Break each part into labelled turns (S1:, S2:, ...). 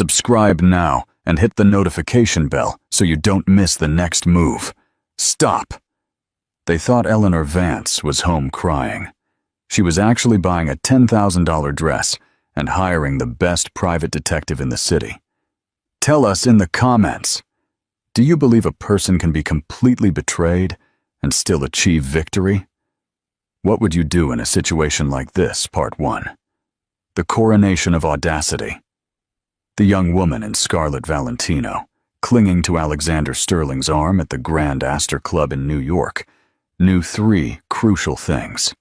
S1: Subscribe now and hit the notification bell so you don't miss the next move. Stop! They thought Eleanor Vance was home crying. She was actually buying a $10,000 dress and hiring the best private detective in the city. Tell us in the comments, do you believe a person can be completely betrayed and still achieve victory? What would you do in a situation like this, Part 1? The coronation of audacity. The young woman in Scarlett Valentino, clinging to Alexander Sterling's arm at the Grand Astor Club in New York, knew 3 crucial things.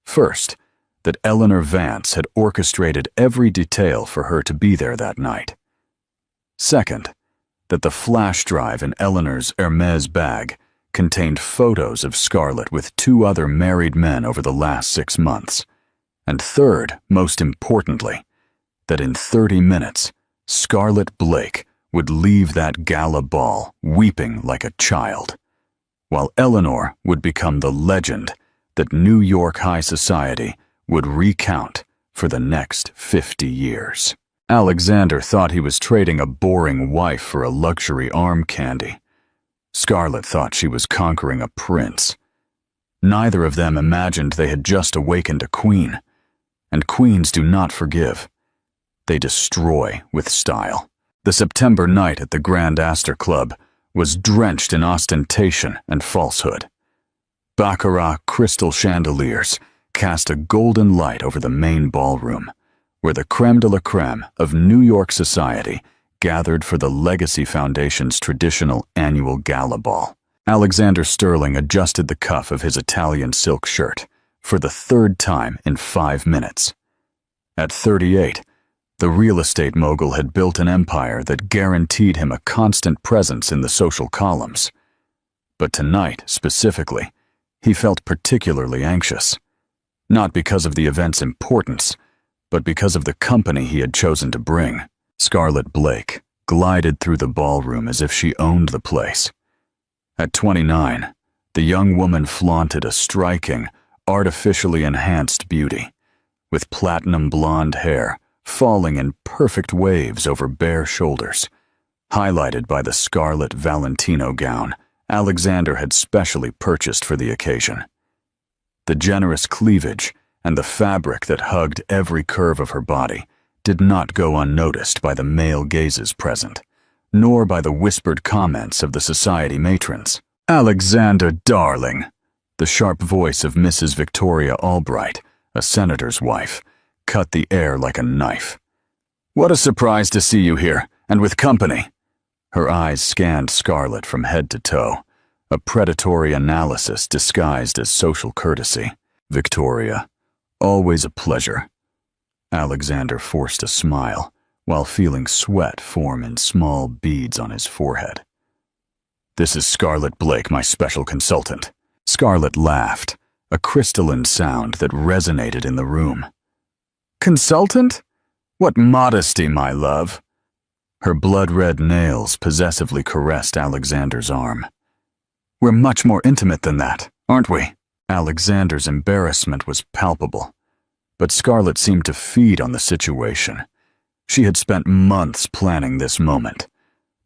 S1: First, that Eleanor Vance had orchestrated every detail for her to be there that night. Second, that the flash drive in Eleanor's Hermes bag contained photos of Scarlett with 2 other married men over the last 6 months. And third, most importantly, that in 30 minutes, Scarlett Blake would leave that gala ball weeping like a child, while Eleanor would become the legend that New York high society would recount for the next 50 years. Alexander thought he was trading a boring wife for a luxury arm candy. Scarlett thought she was conquering a prince. Neither of them imagined they had just awakened a queen, and queens do not forgive. They destroy with style. The September night at the Grand Astor Club was drenched in ostentation and falsehood. Baccarat crystal chandeliers cast a golden light over the main ballroom, where the crème de la crème of New York society gathered for the Legacy Foundation's traditional annual gala ball. Alexander Sterling adjusted the cuff of his Italian silk shirt for the 3rd time in 5 minutes. At 38, the real estate mogul had built an empire that guaranteed him a constant presence in the social columns. But tonight, specifically, he felt particularly anxious, not because of the event's importance, but because of the company he had chosen to bring. Scarlett Blake glided through the ballroom as if she owned the place. At 29, the young woman flaunted a striking, artificially enhanced beauty, with platinum blonde hair falling in perfect waves over bare shoulders, highlighted by the Scarlett Valentino gown Alexander had specially purchased for the occasion. The generous cleavage and the fabric that hugged every curve of her body did not go unnoticed by the male gazes present, nor by the whispered comments of the society matrons. "Alexander, darling," the sharp voice of Mrs. Victoria Albright, a senator's wife, cut the air like a knife. "What a surprise to see you here, and with company." Her eyes scanned Scarlett from head to toe, a predatory analysis disguised as social courtesy. "Victoria, always a pleasure." Alexander forced a smile, while feeling sweat form in small beads on his forehead. "This is Scarlett Blake, my special consultant." Scarlett laughed, a crystalline sound that resonated in the room. "Consultant? What modesty, my love." Her blood-red nails possessively caressed Alexander's arm. "We're much more intimate than that, aren't we?" Alexander's embarrassment was palpable, but Scarlett seemed to feed on the situation. She had spent months planning this moment,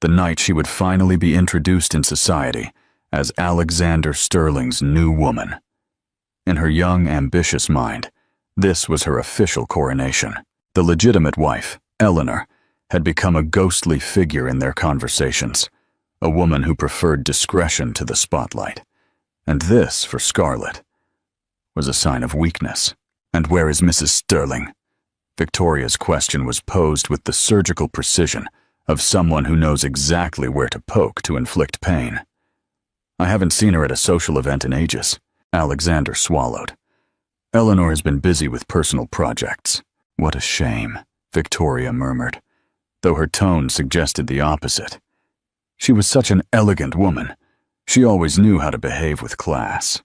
S1: the night she would finally be introduced in society as Alexander Sterling's new woman. In her young, ambitious mind, this was her official coronation. The legitimate wife, Eleanor, had become a ghostly figure in their conversations, a woman who preferred discretion to the spotlight. And this, for Scarlett, was a sign of weakness. "And where is Mrs. Sterling?" Victoria's question was posed with the surgical precision of someone who knows exactly where to poke to inflict pain. "I haven't seen her at a social event in ages." Alexander swallowed. "Eleanor has been busy with personal projects." "What a shame," Victoria murmured, though her tone suggested the opposite. She was such an elegant woman. She always knew how to behave with class.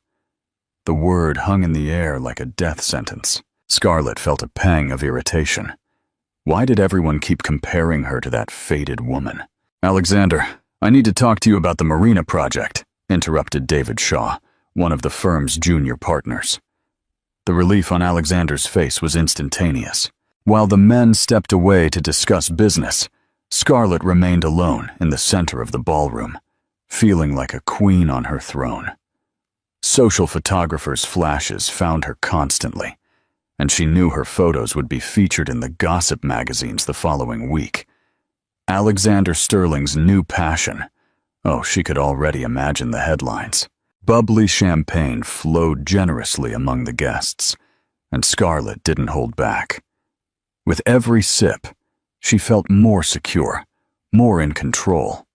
S1: The word hung in the air like a death sentence. Scarlett felt a pang of irritation. Why did everyone keep comparing her to that faded woman? "Alexander, I need to talk to you about the marina project," interrupted David Shaw, one of the firm's junior partners. The relief on Alexander's face was instantaneous. While the men stepped away to discuss business, Scarlett remained alone in the center of the ballroom, feeling like a queen on her throne. Social photographers' flashes found her constantly, and she knew her photos would be featured in the gossip magazines the following week. Alexander Sterling's new passion. Oh, she could already imagine the headlines. Bubbly champagne flowed generously among the guests, and Scarlett didn't hold back. With every sip, she felt more secure, more in control.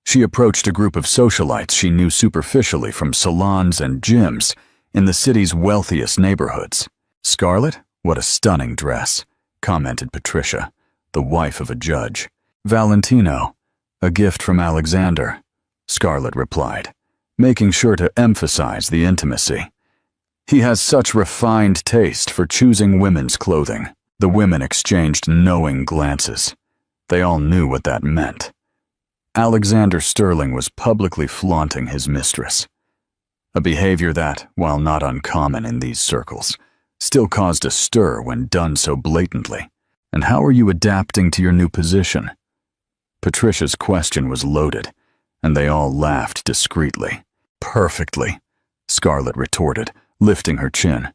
S1: She approached a group of socialites she knew superficially from salons and gyms in the city's wealthiest neighborhoods. "Scarlett, what a stunning dress," commented Patricia, the wife of a judge. "Valentino, a gift from Alexander," Scarlett replied, making sure to emphasize the intimacy. "He has such refined taste for choosing women's clothing." The women exchanged knowing glances. They all knew what that meant. Alexander Sterling was publicly flaunting his mistress, a behavior that, while not uncommon in these circles, still caused a stir when done so blatantly. "And how are you adapting to your new position?" Patricia's question was loaded, and they all laughed discreetly. "Perfectly," Scarlett retorted, lifting her chin.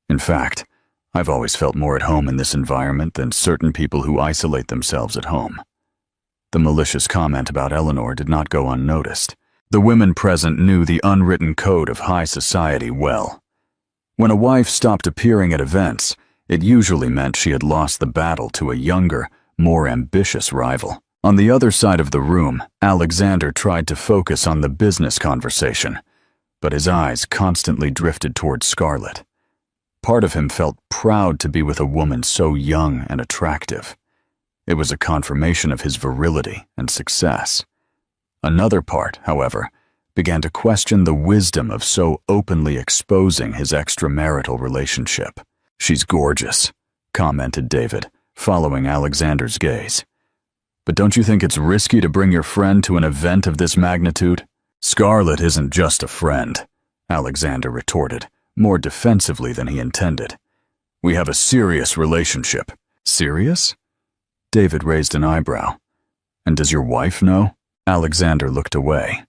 S1: "In fact, I've always felt more at home in this environment than certain people who isolate themselves at home." The malicious comment about Eleanor did not go unnoticed. The women present knew the unwritten code of high society well. When a wife stopped appearing at events, it usually meant she had lost the battle to a younger, more ambitious rival. On the other side of the room, Alexander tried to focus on the business conversation, but his eyes constantly drifted towards Scarlett. Part of him felt proud to be with a woman so young and attractive. It was a confirmation of his virility and success. Another part, however, began to question the wisdom of so openly exposing his extramarital relationship. "She's gorgeous," commented David, following Alexander's gaze. "But don't you think it's risky to bring your friend to an event of this magnitude?" "Scarlett isn't just a friend," Alexander retorted, more defensively than he intended. "We have a serious relationship." "Serious?" David raised an eyebrow. "And does your wife know?" Alexander looked away.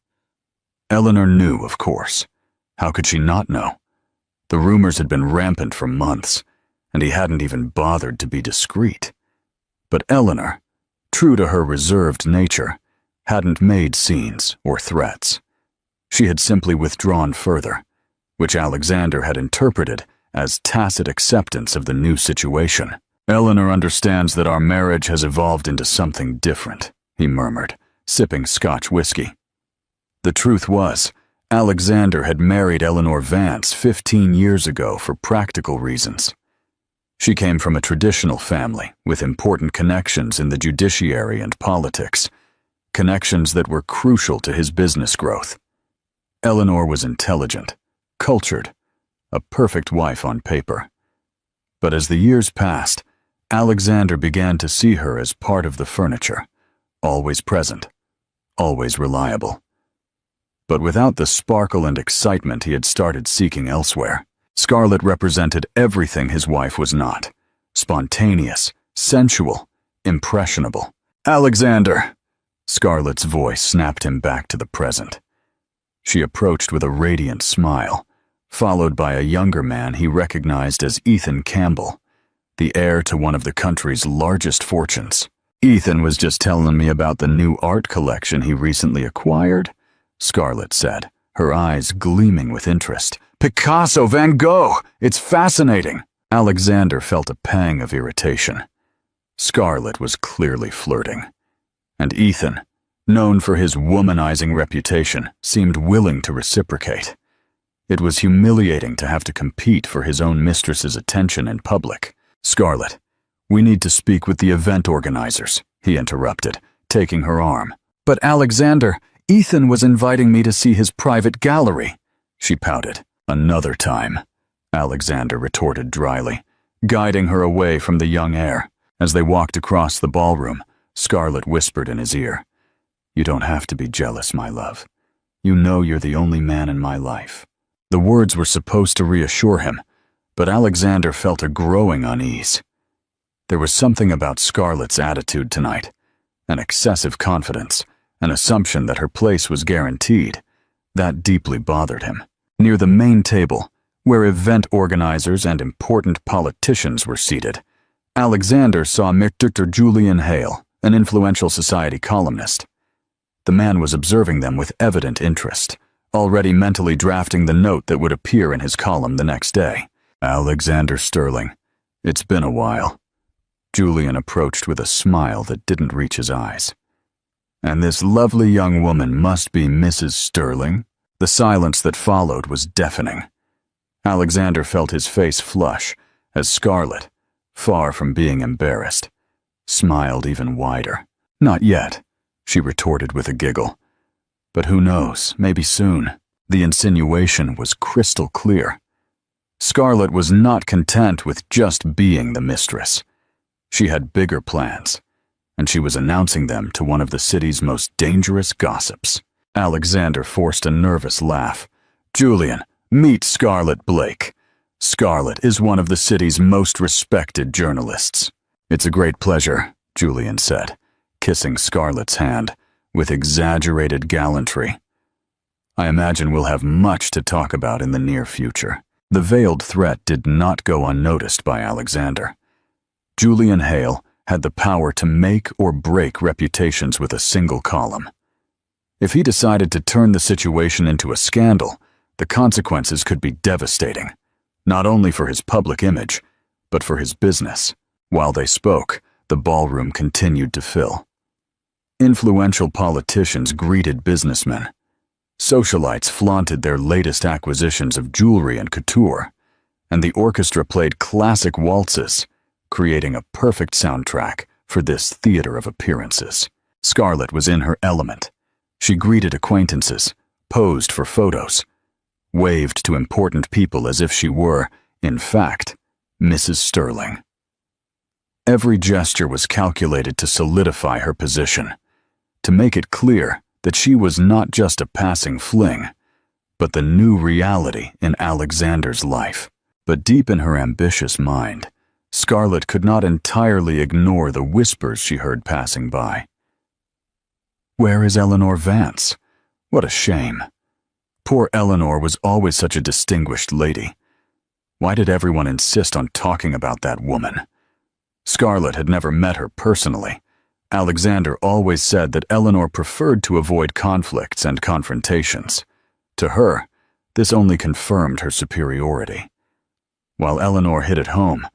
S1: Eleanor knew, of course. How could she not know? The rumors had been rampant for months, and he hadn't even bothered to be discreet. But Eleanor, true to her reserved nature, hadn't made scenes or threats. She had simply withdrawn further, which Alexander had interpreted as tacit acceptance of the new situation. "Eleanor understands that our marriage has evolved into something different," he murmured, sipping Scotch whiskey. The truth was, Alexander had married Eleanor Vance 15 years ago for practical reasons. She came from a traditional family with important connections in the judiciary and politics, connections that were crucial to his business growth. Eleanor was intelligent, cultured, a perfect wife on paper. But as the years passed, Alexander began to see her as part of the furniture, always present, always reliable. But without the sparkle and excitement he had started seeking elsewhere. Scarlett represented everything his wife was not: spontaneous, sensual, impressionable. "Alexander!" Scarlett's voice snapped him back to the present. She approached with a radiant smile, followed by a younger man he recognized as Ethan Campbell, the heir to one of the country's largest fortunes. "Ethan was just telling me about the new art collection he recently acquired," Scarlett said, her eyes gleaming with interest. "Picasso, Van Gogh! It's fascinating!" Alexander felt a pang of irritation. Scarlett was clearly flirting. And Ethan, known for his womanizing reputation, seemed willing to reciprocate. It was humiliating to have to compete for his own mistress's attention in public. "Scarlett, we need to speak with the event organizers," he interrupted, taking her arm. "But Alexander, Ethan was inviting me to see his private gallery," she pouted. "Another time," Alexander retorted dryly, guiding her away from the young heir. As they walked across the ballroom, Scarlett whispered in his ear, "You don't have to be jealous, my love. You know you're the only man in my life." The words were supposed to reassure him, But Alexander felt a growing unease. There was something about Scarlett's attitude tonight, an excessive confidence, an assumption that her place was guaranteed, that deeply bothered him. Near the main table, where event organizers and important politicians were seated, Alexander saw Mr. Julian Hale, an influential society columnist. The man was observing them with evident interest, already mentally drafting the note that would appear in his column the next day. Alexander Sterling, it's been a while. Julian approached with a smile that didn't reach his eyes. And this lovely young woman must be Mrs. Sterling? The silence that followed was deafening. Alexander felt his face flush as Scarlett, far from being embarrassed, smiled even wider. Not yet, she retorted with a giggle. But who knows, maybe soon. The insinuation was crystal clear. Scarlett was not content with just being the mistress. She had bigger plans, and she was announcing them to one of the city's most dangerous gossips. Alexander forced a nervous laugh. Julian, meet Scarlett Blake. Scarlett is one of the city's most respected journalists. It's a great pleasure, Julian said, kissing Scarlett's hand with exaggerated gallantry. I imagine we'll have much to talk about in the near future. The veiled threat did not go unnoticed by Alexander. Julian Hale had the power to make or break reputations with a single column. If he decided to turn the situation into a scandal, the consequences could be devastating, not only for his public image, but for his business. While they spoke, the ballroom continued to fill. Influential politicians greeted businessmen. Socialites flaunted their latest acquisitions of jewelry and couture, and the orchestra played classic waltzes, creating a perfect soundtrack for this theater of appearances. Scarlett was in her element. She greeted acquaintances, posed for photos, waved to important people as if she were, in fact, Mrs. Sterling. Every gesture was calculated to solidify her position, to make it clear that she was not just a passing fling, but the new reality in Alexander's life. But deep in her ambitious mind, Scarlett could not entirely ignore the whispers she heard passing by. Where is Eleanor Vance? What a shame. Poor Eleanor was always such a distinguished lady. Why did everyone insist on talking about that woman? Scarlett had never met her personally. Alexander always said that Eleanor preferred to avoid conflicts and confrontations. To her, this only confirmed her superiority. While Eleanor hid at home,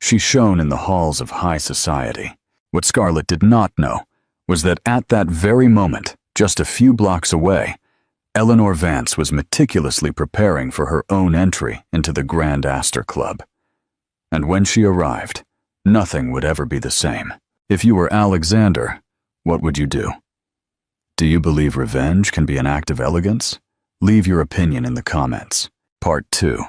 S1: she shone in the halls of high society. What Scarlett did not know was that at that very moment, just a few blocks away, Eleanor Vance was meticulously preparing for her own entry into the Grand Astor Club. And when she arrived, nothing would ever be the same. If you were Alexander, what would you do? Do you believe revenge can be an act of elegance? Leave your opinion in the comments. Part 2.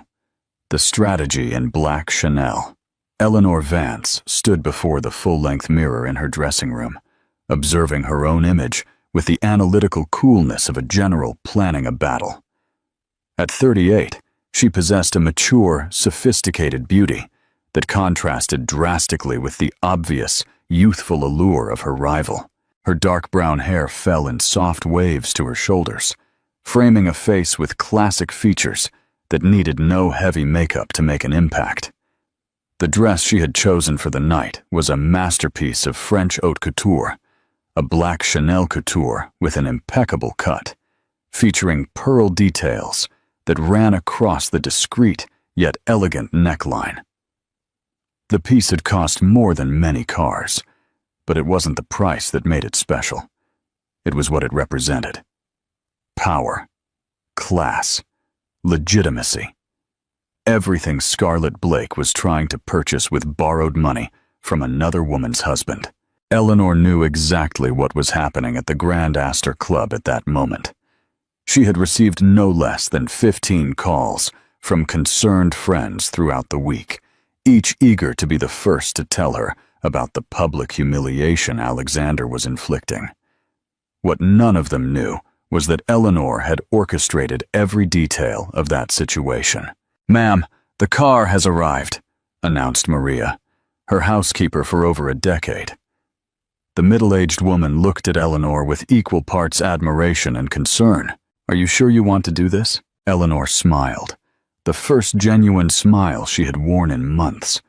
S1: The Strategy in Black Chanel. Eleanor Vance stood before the full-length mirror in her dressing room, observing her own image with the analytical coolness of a general planning a battle. At 38, she possessed a mature, sophisticated beauty that contrasted drastically with the obvious, youthful allure of her rival. Her dark brown hair fell in soft waves to her shoulders, framing a face with classic features that needed no heavy makeup to make an impact. The dress she had chosen for the night was a masterpiece of French haute couture, a black Chanel couture with an impeccable cut, featuring pearl details that ran across the discreet yet elegant neckline. The piece had cost more than many cars, but it wasn't the price that made it special. It was what it represented. Power, class, legitimacy. Everything Scarlett Blake was trying to purchase with borrowed money from another woman's husband. Eleanor knew exactly what was happening at the Grand Astor Club at that moment. She had received no less than 15 calls from concerned friends throughout the week, each eager to be the first to tell her about the public humiliation Alexander was inflicting. What none of them knew was that Eleanor had orchestrated every detail of that situation. "Ma'am, "The car has arrived," announced Maria, her housekeeper for over a decade. The middle-aged woman looked at Eleanor with equal parts admiration and concern. "Are you sure you want to do this?" Eleanor smiled, the first genuine smile she had worn in months.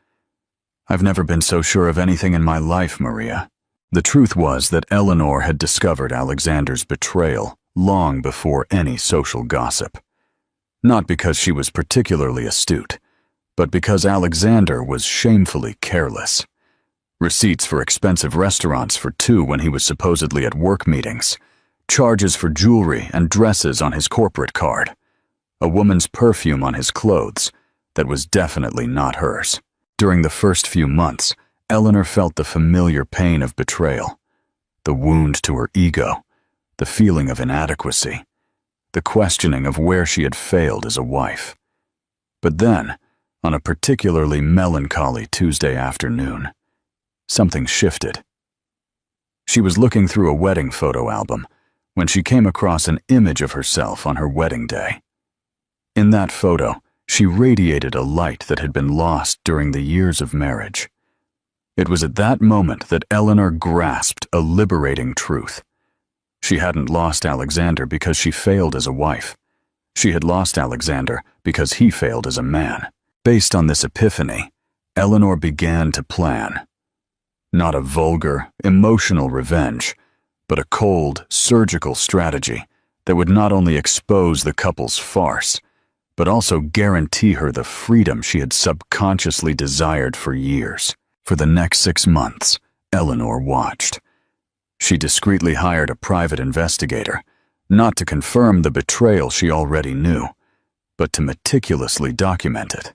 S1: "I've never been so sure of anything in my life, Maria." The truth was that Eleanor had discovered Alexander's betrayal long before any social gossip. Not because she was particularly astute, but because Alexander was shamefully careless. Receipts for expensive restaurants for two when he was supposedly at work meetings, charges for jewelry and dresses on his corporate card, a woman's perfume on his clothes that was definitely not hers. During the first few months, Eleanor felt the familiar pain of betrayal, the wound to her ego, the feeling of inadequacy, the questioning of where she had failed as a wife. But then, on a particularly melancholy Tuesday afternoon, something shifted. She was looking through a wedding photo album when she came across an image of herself on her wedding day. In that photo, she radiated a light that had been lost during the years of marriage. It was at that moment that Eleanor grasped a liberating truth. She hadn't lost Alexander because she failed as a wife. She had lost Alexander because he failed as a man. Based on this epiphany, Eleanor began to plan. Not a vulgar, emotional revenge, but a cold, surgical strategy that would not only expose the couple's farce, but also guarantee her the freedom she had subconsciously desired for years. For the next 6 months, Eleanor watched. She discreetly hired a private investigator, not to confirm the betrayal she already knew, but to meticulously document it.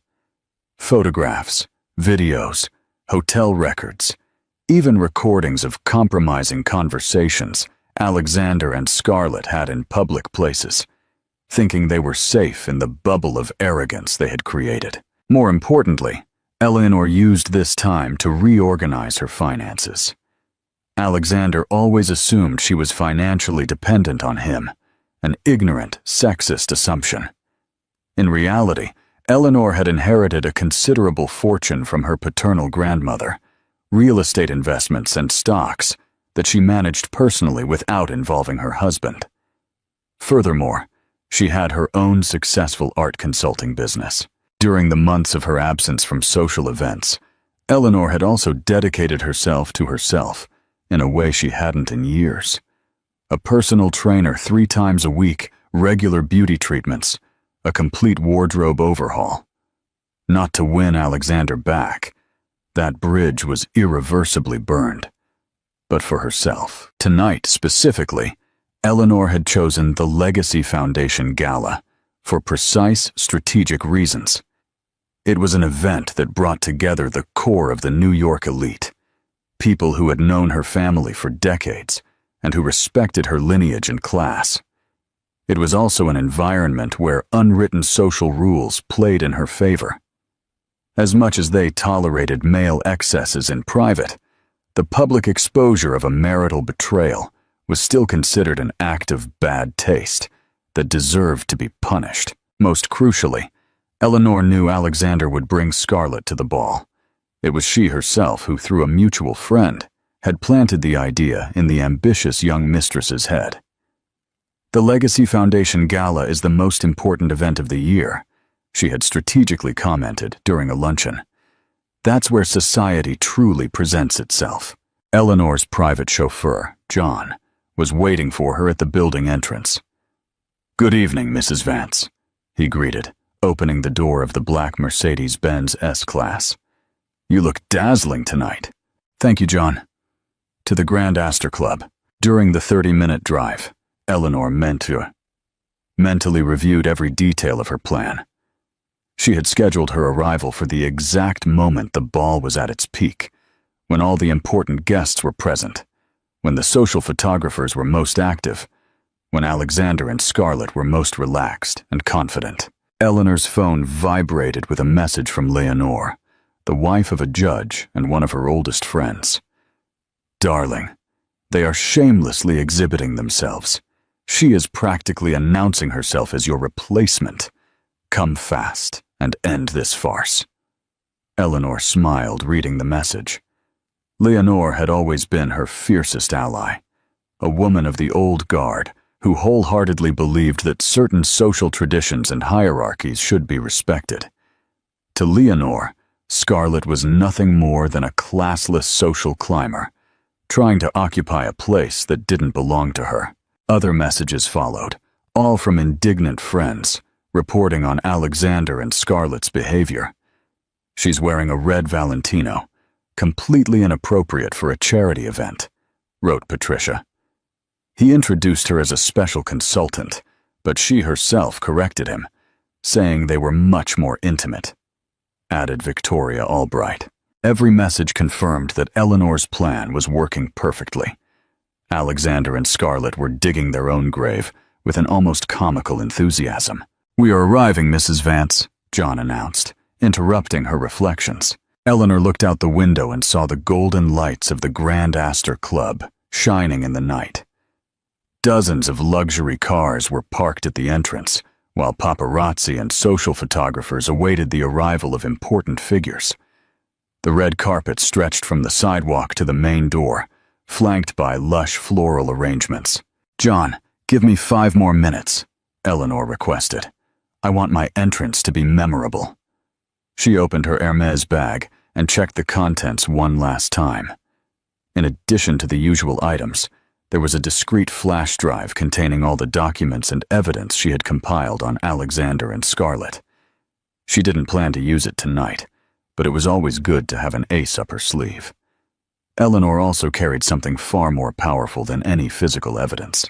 S1: Photographs, videos, hotel records, even recordings of compromising conversations Alexander and Scarlett had in public places, thinking they were safe in the bubble of arrogance they had created. More importantly, Eleanor used this time to reorganize her finances. Alexander always assumed she was financially dependent on him, an ignorant, sexist assumption. In reality, Eleanor had inherited a considerable fortune from her paternal grandmother, real estate investments and stocks that she managed personally without involving her husband. Furthermore, she had her own successful art consulting business. During the months of her absence from social events, Eleanor had also dedicated herself to herself in a way she hadn't in years. A personal trainer 3 times a week, regular beauty treatments, a complete wardrobe overhaul. Not to win Alexander back. That bridge was irreversibly burned. But for herself. Tonight, specifically, Eleanor had chosen the Legacy Foundation Gala for precise strategic reasons. It was an event that brought together the core of the New York elite, people who had known her family for decades and who respected her lineage and class. It was also an environment where unwritten social rules played in her favor. As much as they tolerated male excesses in private, the public exposure of a marital betrayal was still considered an act of bad taste that deserved to be punished. Most crucially, Eleanor knew Alexander would bring Scarlett to the ball. It was she herself who, through a mutual friend, had planted the idea in the ambitious young mistress's head. The Legacy Foundation Gala is the most important event of the year, she had strategically commented during a luncheon. That's where society truly presents itself. Eleanor's private chauffeur, John, was waiting for her at the building entrance. "Good evening, Mrs. Vance," he greeted, opening the door of the black Mercedes-Benz S-Class. "You look dazzling tonight." "Thank you, John." To the Grand Astor Club. During the 30-minute drive, Eleanor mentally reviewed every detail of her plan. She had scheduled her arrival for the exact moment the ball was at its peak, when all the important guests were present, when the social photographers were most active, when Alexander and Scarlett were most relaxed and confident. Eleanor's phone vibrated with a message from Leonore, the wife of a judge and one of her oldest friends. "Darling, they are shamelessly exhibiting themselves. She is practically announcing herself as your replacement. Come fast and end this farce. Eleanor smiled, reading the message. Leonore had always been her fiercest ally, a woman of the old guard who wholeheartedly believed that certain social traditions and hierarchies should be respected. To Leonore, Scarlett was nothing more than a classless social climber, trying to occupy a place that didn't belong to her. Other messages followed, all from indignant friends, reporting on Alexander and Scarlett's behavior. "She's wearing a red Valentino, completely inappropriate for a charity event," wrote Patricia. He introduced her as a special consultant, but she herself corrected him, saying they were much more intimate, added Victoria Albright. Every message confirmed that Eleanor's plan was working perfectly. Alexander and Scarlett were digging their own grave with an almost comical enthusiasm. "We are arriving, Mrs. Vance," John announced, interrupting her reflections. Eleanor looked out the window and saw the golden lights of the Grand Astor Club shining in the night. Dozens of luxury cars were parked at the entrance, while paparazzi and social photographers awaited the arrival of important figures. The red carpet stretched from the sidewalk to the main door, flanked by lush floral arrangements. "John, give me 5 more minutes," Eleanor requested. "I want my entrance to be memorable." She opened her Hermes bag and checked the contents one last time. In addition to the usual items, there was a discreet flash drive containing all the documents and evidence she had compiled on Alexander and Scarlett. She didn't plan to use it tonight, but it was always good to have an ace up her sleeve. Eleanor also carried something far more powerful than any physical evidence: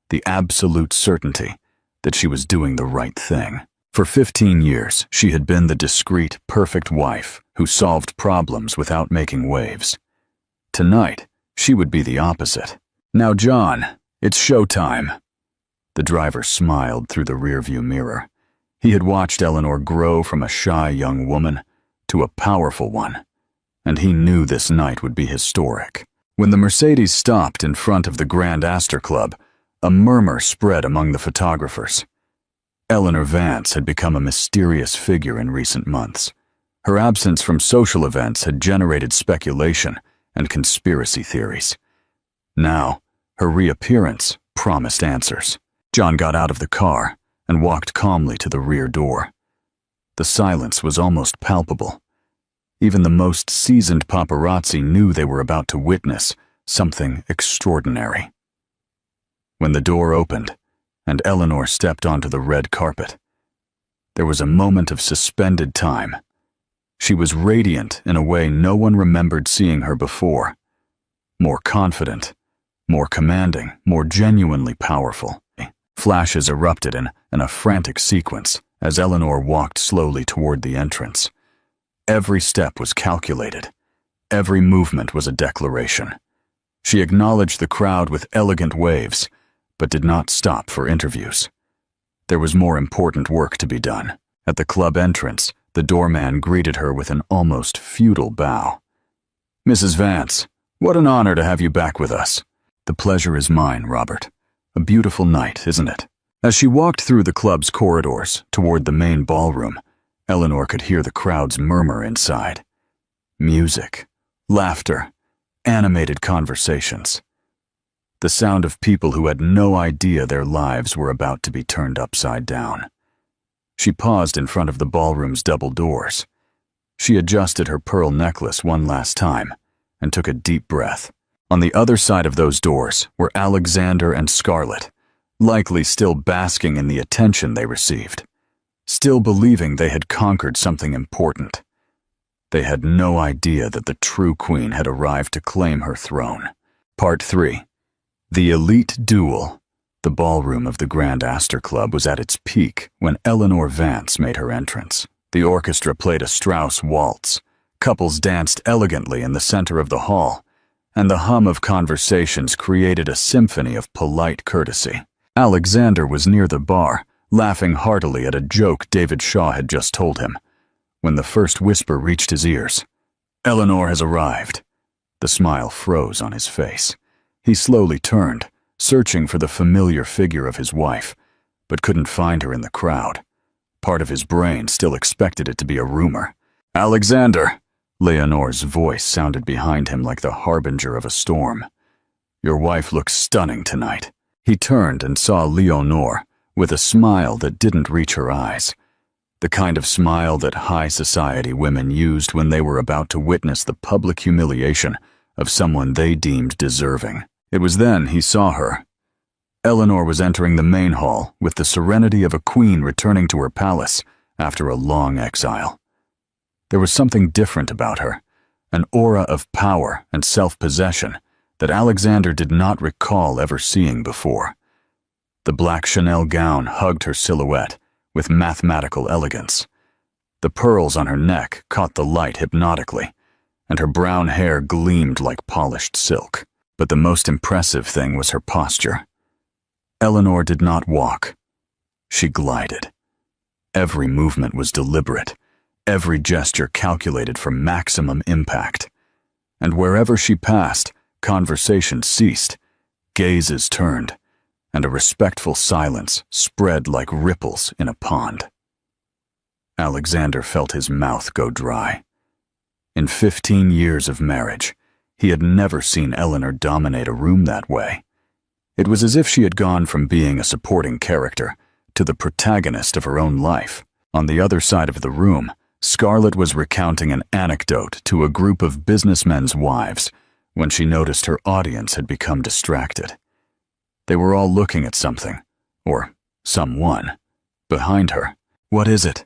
S1: the absolute certainty that she was doing the right thing. For 15 years, she had been the discreet, perfect wife who solved problems without making waves. Tonight, she would be the opposite. "Now, John, it's showtime." The driver smiled through the rearview mirror. He had watched Eleanor grow from a shy young woman to a powerful one, and he knew this night would be historic. When the Mercedes stopped in front of the Grand Astor Club, a murmur spread among the photographers. Eleanor Vance had become a mysterious figure in recent months. Her absence from social events had generated speculation and conspiracy theories. Now, her reappearance promised answers. John got out of the car and walked calmly to the rear door. The silence was almost palpable. Even the most seasoned paparazzi knew they were about to witness something extraordinary. When the door opened and Eleanor stepped onto the red carpet, there was a moment of suspended time. She was radiant in a way no one remembered seeing her before. More confident, more commanding, more genuinely powerful. Flashes erupted in a frantic sequence as Eleanor walked slowly toward the entrance. Every step was calculated. Every movement was a declaration. She acknowledged the crowd with elegant waves, but did not stop for interviews. There was more important work to be done. At the club entrance, the doorman greeted her with an almost feudal bow. "Mrs. Vance, what an honor to have you back with us." "The pleasure is mine, Robert. A beautiful night, isn't it?" As she walked through the club's corridors toward the main ballroom, Eleanor could hear the crowd's murmur inside. Music, laughter, animated conversations. The sound of people who had no idea their lives were about to be turned upside down. She paused in front of the ballroom's double doors. She adjusted her pearl necklace one last time and took a deep breath. On the other side of those doors were Alexander and Scarlett, likely still basking in the attention they received, still believing they had conquered something important. They had no idea that the true queen had arrived to claim her throne. Part 3. The Elite Duel. The ballroom of the Grand Astor Club was at its peak when Eleanor Vance made her entrance. The orchestra played a Strauss waltz. Couples danced elegantly in the center of the hall, and the hum of conversations created a symphony of polite courtesy. Alexander was near the bar, laughing heartily at a joke David Shaw had just told him, when the first whisper reached his ears. "Eleanor has arrived." The smile froze on his face. He slowly turned, searching for the familiar figure of his wife, but couldn't find her in the crowd. Part of his brain still expected it to be a rumor. "Alexander!" Leonore's voice sounded behind him like the harbinger of a storm. "Your wife looks stunning tonight." He turned and saw Leonore, with a smile that didn't reach her eyes. The kind of smile that high society women used when they were about to witness the public humiliation of someone they deemed deserving. It was then he saw her. Eleanor was entering the main hall with the serenity of a queen returning to her palace after a long exile. There was something different about her, an aura of power and self-possession that Alexander did not recall ever seeing before. The black Chanel gown hugged her silhouette with mathematical elegance. The pearls on her neck caught the light hypnotically, and her brown hair gleamed like polished silk. But the most impressive thing was her posture. Eleanor did not walk. She glided. Every movement was deliberate, every gesture calculated for maximum impact. And wherever she passed, conversation ceased, gazes turned, and a respectful silence spread like ripples in a pond. Alexander felt his mouth go dry. In 15 years of marriage, he had never seen Eleanor dominate a room that way. It was as if she had gone from being a supporting character to the protagonist of her own life. On the other side of the room, Scarlett was recounting an anecdote to a group of businessmen's wives when she noticed her audience had become distracted. They were all looking at something, or someone, behind her. "What is it?"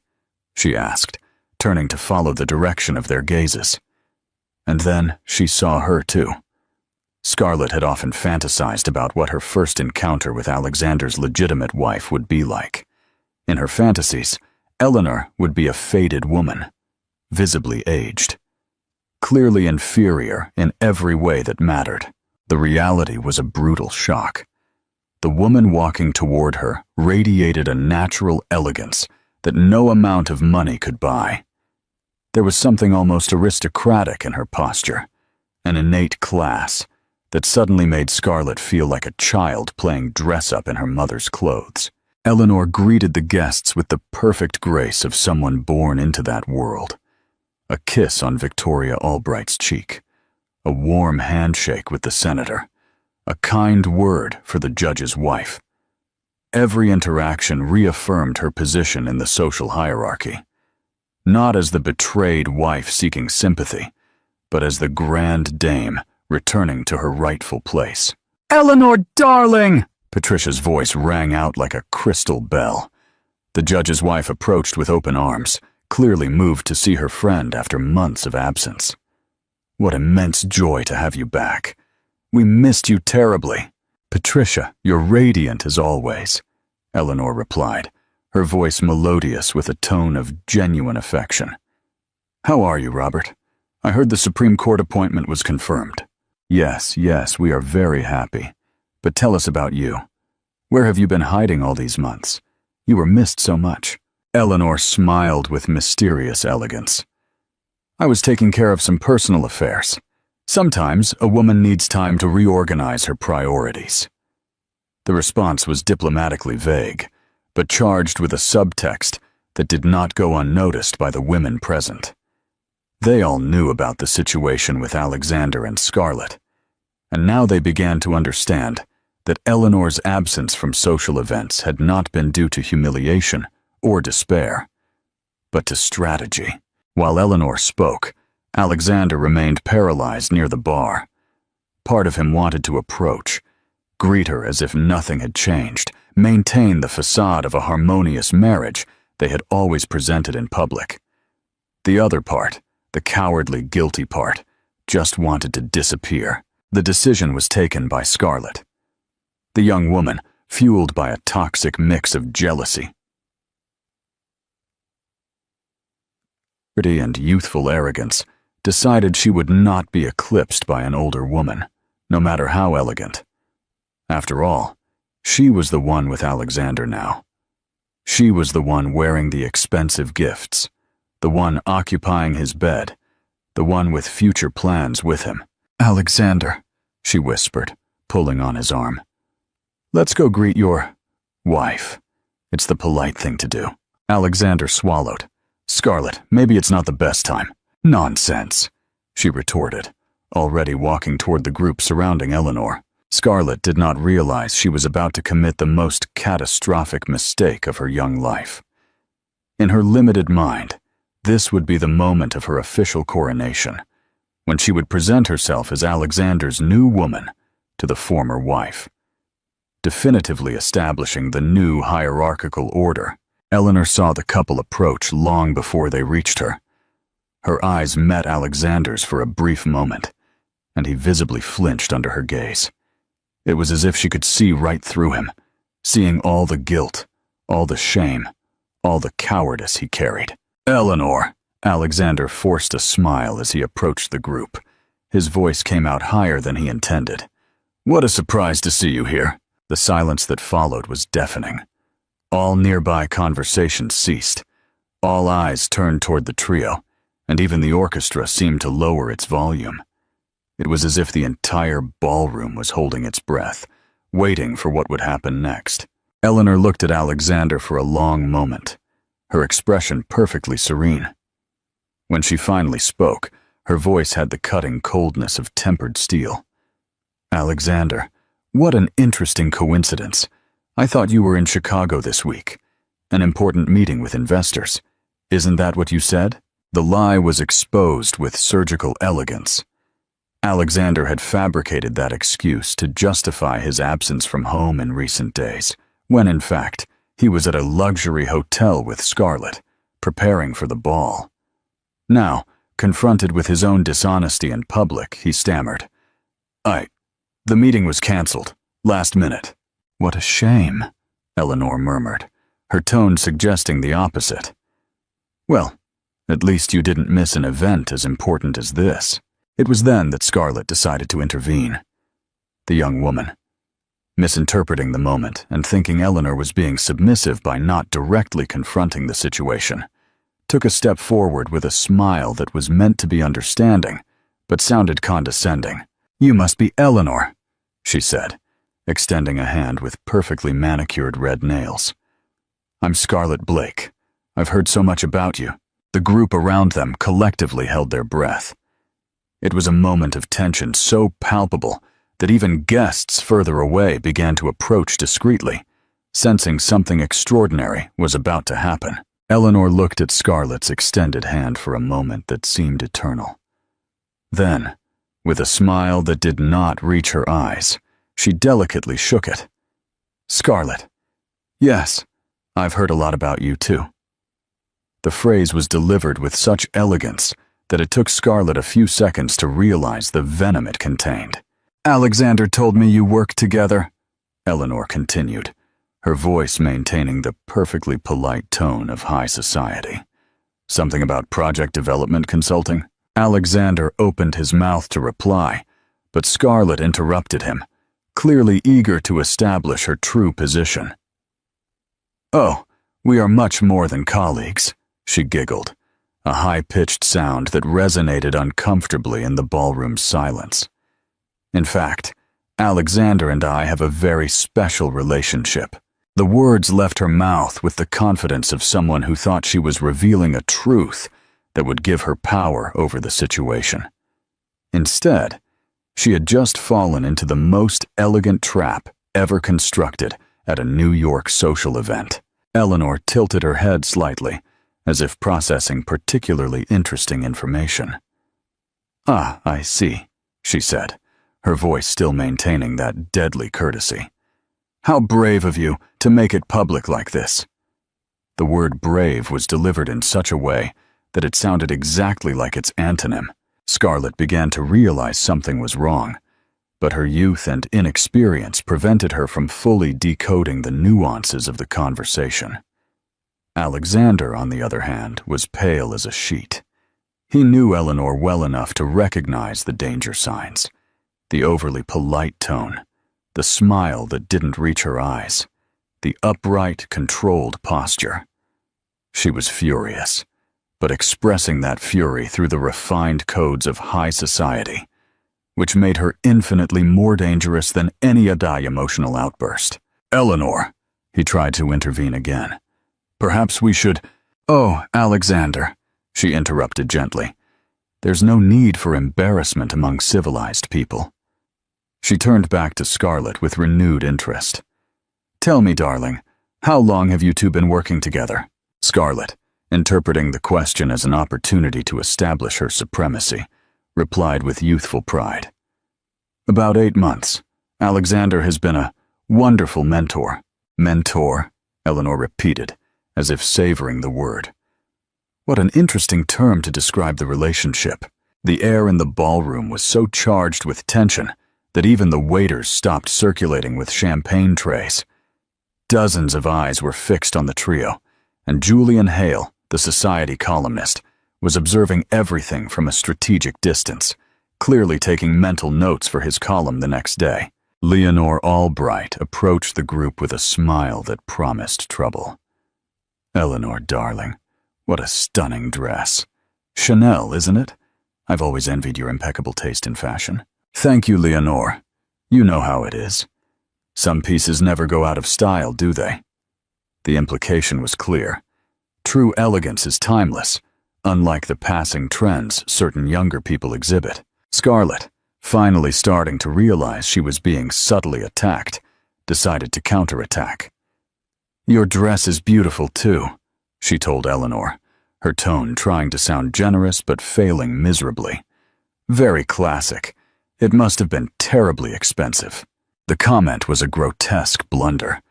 S1: she asked, turning to follow the direction of their gazes. And then she saw her too. Scarlett had often fantasized about what her first encounter with Alexander's legitimate wife would be like. In her fantasies, Eleanor would be a faded woman, visibly aged, clearly inferior in every way that mattered. The reality was a brutal shock. The woman walking toward her radiated a natural elegance that no amount of money could buy. There was something almost aristocratic in her posture, an innate class that suddenly made Scarlett feel like a child playing dress-up in her mother's clothes. Eleanor greeted the guests with the perfect grace of someone born into that world. A kiss on Victoria Albright's cheek, a warm handshake with the senator, a kind word for the judge's wife. Every interaction reaffirmed her position in the social hierarchy, not as the betrayed wife seeking sympathy, but as the grand dame returning to her rightful place. "Eleanor, darling!" Patricia's voice rang out like a crystal bell. The judge's wife approached with open arms, clearly moved to see her friend after months of absence. "What immense joy to have you back. We missed you terribly." "Patricia, you're radiant as always," Eleanor replied, her voice melodious with a tone of genuine affection. "How are you, Robert? I heard the Supreme Court appointment was confirmed." Yes, we are very happy. But tell us about you. Where have you been hiding all these months? You were missed so much." Eleanor smiled with mysterious elegance. "I was taking care of some personal affairs. Sometimes a woman needs time to reorganize her priorities." The response was diplomatically vague, but charged with a subtext that did not go unnoticed by the women present. They all knew about the situation with Alexander and Scarlett, and now they began to understand that Eleanor's absence from social events had not been due to humiliation or despair, but to strategy. While Eleanor spoke, Alexander remained paralyzed near the bar. Part of him wanted to approach, greet her as if nothing had changed, maintain the facade of a harmonious marriage they had always presented in public. The other part, the cowardly, guilty part, just wanted to disappear. The decision was taken by Scarlett. The young woman, fueled by a toxic mix of jealousy and youthful arrogance, decided she would not be eclipsed by an older woman, no matter how elegant. After all, she was the one with Alexander now. She was the one wearing the expensive gifts, the one occupying his bed, the one with future plans with him. "Alexander," she whispered, pulling on his arm. "Let's go greet your wife. It's the polite thing to do." Alexander swallowed. "Scarlett, maybe it's not the best time." "Nonsense," she retorted, already walking toward the group surrounding Eleanor. Scarlett did not realize she was about to commit the most catastrophic mistake of her young life. In her limited mind, this would be the moment of her official coronation, when she would present herself as Alexander's new woman to the former wife. Definitively establishing the new hierarchical order, Eleanor saw the couple approach long before they reached her. Her eyes met Alexander's for a brief moment, and he visibly flinched under her gaze. It was as if she could see right through him, seeing all the guilt, all the shame, all the cowardice he carried. "Eleanor!" Alexander forced a smile as he approached the group. His voice came out higher than he intended. "What a surprise to see you here." The silence that followed was deafening. All nearby conversations ceased. All eyes turned toward the trio, and even the orchestra seemed to lower its volume. It was as if the entire ballroom was holding its breath, waiting for what would happen next. Eleanor looked at Alexander for a long moment, her expression perfectly serene. When she finally spoke, her voice had the cutting coldness of tempered steel. "Alexander, what an interesting coincidence. I thought you were in Chicago this week. An important meeting with investors. Isn't that what you said?" The lie was exposed with surgical elegance. Alexander had fabricated that excuse to justify his absence from home in recent days, when in fact, he was at a luxury hotel with Scarlett, preparing for the ball. Now, confronted with his own dishonesty in public, he stammered, The meeting was cancelled, last minute." "What a shame," Eleanor murmured, her tone suggesting the opposite. "Well, at least you didn't miss an event as important as this." It was then that Scarlett decided to intervene. The young woman, misinterpreting the moment and thinking Eleanor was being submissive by not directly confronting the situation, took a step forward with a smile that was meant to be understanding, but sounded condescending. "You must be Eleanor," she said, extending a hand with perfectly manicured red nails. "I'm Scarlett Blake. I've heard so much about you." The group around them collectively held their breath. It was a moment of tension so palpable that even guests further away began to approach discreetly, sensing something extraordinary was about to happen. Eleanor looked at Scarlett's extended hand for a moment that seemed eternal. Then, with a smile that did not reach her eyes, she delicately shook it. "Scarlett, yes, I've heard a lot about you too." The phrase was delivered with such elegance that it took Scarlett a few seconds to realize the venom it contained. "Alexander told me you work together," Eleanor continued, her voice maintaining the perfectly polite tone of high society. "Something about project development consulting?" Alexander opened his mouth to reply, but Scarlett interrupted him, clearly eager to establish her true position. "Oh, we are much more than colleagues," she giggled, a high-pitched sound that resonated uncomfortably in the ballroom's silence. "In fact, Alexander and I have a very special relationship." The words left her mouth with the confidence of someone who thought she was revealing a truth that would give her power over the situation. Instead, she had just fallen into the most elegant trap ever constructed at a New York social event. Eleanor tilted her head slightly, as if processing particularly interesting information. "Ah, I see," she said, her voice still maintaining that deadly courtesy. "How brave of you to make it public like this." The word brave was delivered in such a way that it sounded exactly like its antonym. Scarlett began to realize something was wrong, but her youth and inexperience prevented her from fully decoding the nuances of the conversation. Alexander, on the other hand, was pale as a sheet. He knew Eleanor well enough to recognize the danger signs, the overly polite tone, the smile that didn't reach her eyes, the upright, controlled posture. She was furious, but expressing that fury through the refined codes of high society, which made her infinitely more dangerous than any emotional outburst. "Eleanor," he tried to intervene again, Perhaps we should— "Oh, Alexander," she interrupted gently. "There's no need for embarrassment among civilized people." She turned back to Scarlett with renewed interest. "Tell me, darling, how long have you two been working together?" Scarlett, interpreting the question as an opportunity to establish her supremacy, replied with youthful pride. "About 8 months. Alexander has been a wonderful mentor." "Mentor?" Eleanor repeated, as if savoring the word. What an interesting term to describe the relationship. The air in the ballroom was so charged with tension that even the waiters stopped circulating with champagne trays. Dozens of eyes were fixed on the trio, and Julian Hale, the society columnist, was observing everything from a strategic distance, clearly taking mental notes for his column the next day. Leonore Albright approached the group with a smile that promised trouble. "Eleanor, darling, what a stunning dress. Chanel, isn't it? I've always envied your impeccable taste in fashion." "Thank you, Leonore. You know how it is. Some pieces never go out of style, do they?" The implication was clear. True elegance is timeless, unlike the passing trends certain younger people exhibit. Scarlett, finally starting to realize she was being subtly attacked, decided to counterattack. "Your dress is beautiful, too," she told Eleanor, her tone trying to sound generous but failing miserably. "Very classic. It must have been terribly expensive." The comment was a grotesque blunder,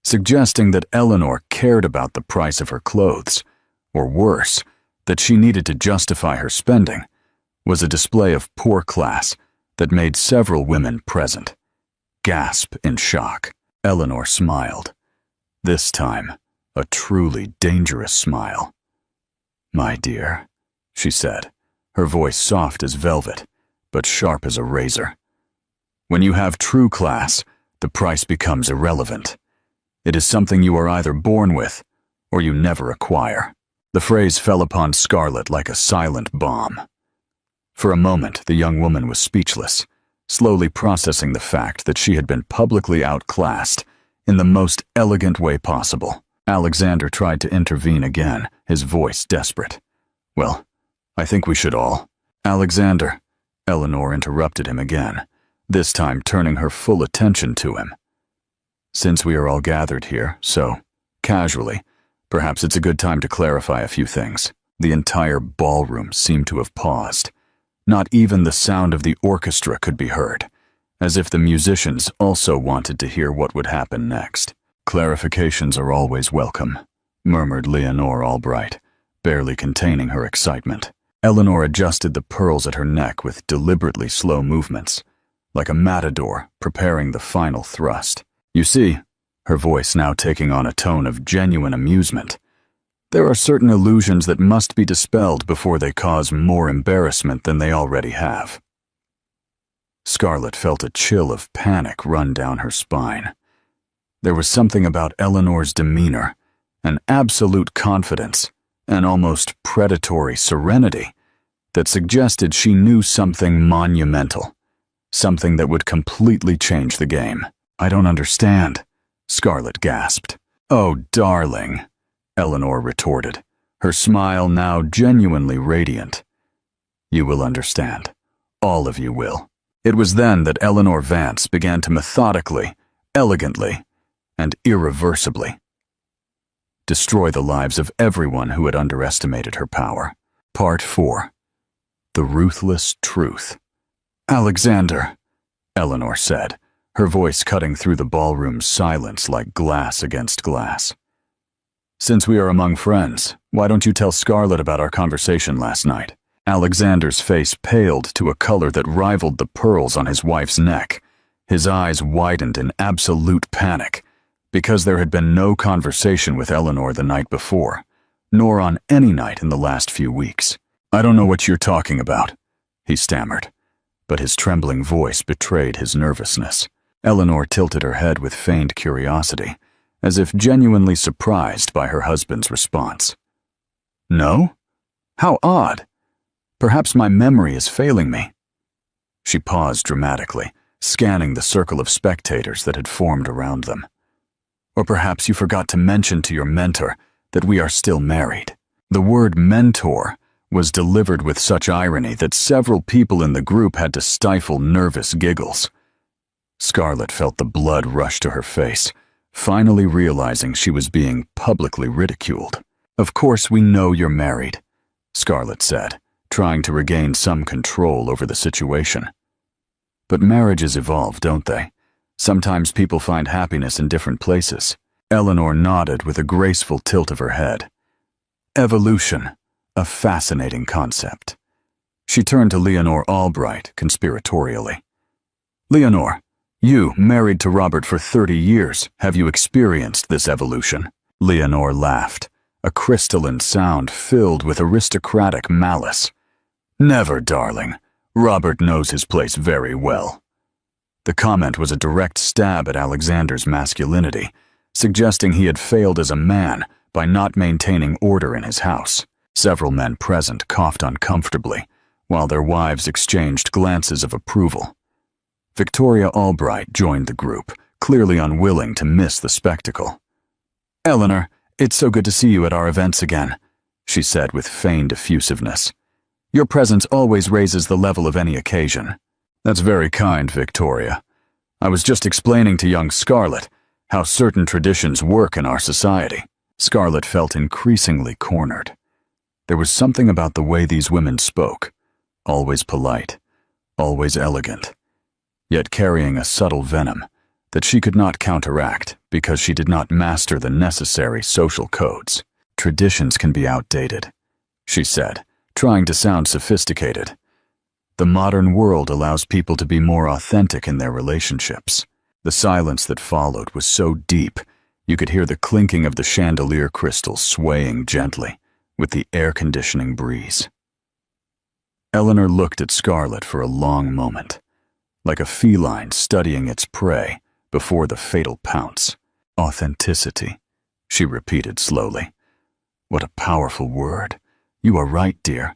S1: suggesting that Eleanor cared about the price of her clothes, or worse, that she needed to justify her spending, was a display of poor class that made several women present gasp in shock. Eleanor smiled. This time, a truly dangerous smile. "My dear," she said, her voice soft as velvet, but sharp as a razor. "When you have true class, the price becomes irrelevant. It is something you are either born with, or you never acquire." The phrase fell upon Scarlett like a silent bomb. For a moment, the young woman was speechless, slowly processing the fact that she had been publicly outclassed in the most elegant way possible. Alexander tried to intervene again, his voice desperate. "Well, I think we should all—" "Alexander," Eleanor interrupted him again, this time turning her full attention to him. "Since we are all gathered here, so casually, perhaps it's a good time to clarify a few things." The entire ballroom seemed to have paused. Not even the sound of the orchestra could be heard, as if the musicians also wanted to hear what would happen next. "Clarifications are always welcome," murmured Leonore Albright, barely containing her excitement. Eleanor adjusted the pearls at her neck with deliberately slow movements, like a matador preparing the final thrust. "You see," her voice now taking on a tone of genuine amusement, "there are certain illusions that must be dispelled before they cause more embarrassment than they already have." Scarlett felt a chill of panic run down her spine. There was something about Eleanor's demeanor, an absolute confidence, an almost predatory serenity, that suggested she knew something monumental, something that would completely change the game. "I don't understand," Scarlett gasped. "Oh, darling," Eleanor retorted, her smile now genuinely radiant. "You will understand. All of you will." It was then that Eleanor Vance began to methodically, elegantly, and irreversibly destroy the lives of everyone who had underestimated her power. Part 4. The Ruthless Truth. "Alexander," Eleanor said, her voice cutting through the ballroom's silence like glass against glass. "Since we are among friends, why don't you tell Scarlett about our conversation last night?" Alexander's face paled to a color that rivaled the pearls on his wife's neck. His eyes widened in absolute panic, because there had been no conversation with Eleanor the night before, nor on any night in the last few weeks. "I don't know what you're talking about," he stammered, but his trembling voice betrayed his nervousness. Eleanor tilted her head with feigned curiosity, as if genuinely surprised by her husband's response. "No? How odd. Perhaps my memory is failing me." She paused dramatically, scanning the circle of spectators that had formed around them. "Or perhaps you forgot to mention to your mentor that we are still married." The word mentor was delivered with such irony that several people in the group had to stifle nervous giggles. Scarlett felt the blood rush to her face, finally realizing she was being publicly ridiculed. "Of course we know you're married," Scarlett said, trying to regain some control over the situation. "But marriages evolve, don't they? Sometimes people find happiness in different places." Eleanor nodded with a graceful tilt of her head. Evolution, a fascinating concept. She turned to Leonore Albright conspiratorially. "Leonore, you, married to Robert for 30 years, have you experienced this evolution?" Leonore laughed, a crystalline sound filled with aristocratic malice. "Never, darling. Robert knows his place very well." The comment was a direct stab at Alexander's masculinity, suggesting he had failed as a man by not maintaining order in his house. Several men present coughed uncomfortably, while their wives exchanged glances of approval. Victoria Albright joined the group, clearly unwilling to miss the spectacle. "Eleanor, it's so good to see you at our events again," she said with feigned effusiveness. "Your presence always raises the level of any occasion." "That's very kind, Victoria. I was just explaining to young Scarlett how certain traditions work in our society." Scarlett felt increasingly cornered. There was something about the way these women spoke, always polite, always elegant, yet carrying a subtle venom that she could not counteract because she did not master the necessary social codes. "Traditions can be outdated," she said, trying to sound sophisticated. "The modern world allows people to be more authentic in their relationships." The silence that followed was so deep, you could hear the clinking of the chandelier crystals swaying gently with the air-conditioning breeze. Eleanor looked at Scarlett for a long moment, like a feline studying its prey before the fatal pounce. "Authenticity," she repeated slowly. "What a powerful word. You are right, dear.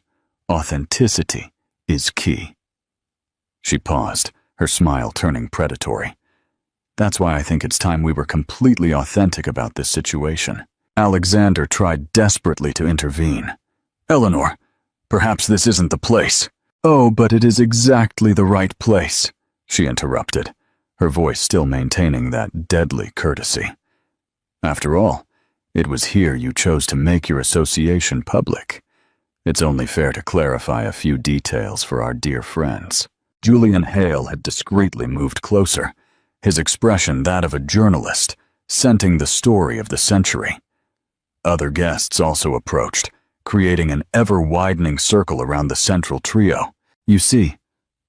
S1: Authenticity is key." She paused, her smile turning predatory. "That's why I think it's time we were completely authentic about this situation." Alexander tried desperately to intervene. "Eleanor, perhaps this isn't the place." "Oh, but it is exactly the right place," she interrupted, her voice still maintaining that deadly courtesy. "After all, it was here you chose to make your association public. It's only fair to clarify a few details for our dear friends." Julian Hale had discreetly moved closer, his expression that of a journalist, scenting the story of the century. Other guests also approached, creating an ever-widening circle around the central trio. "You see,"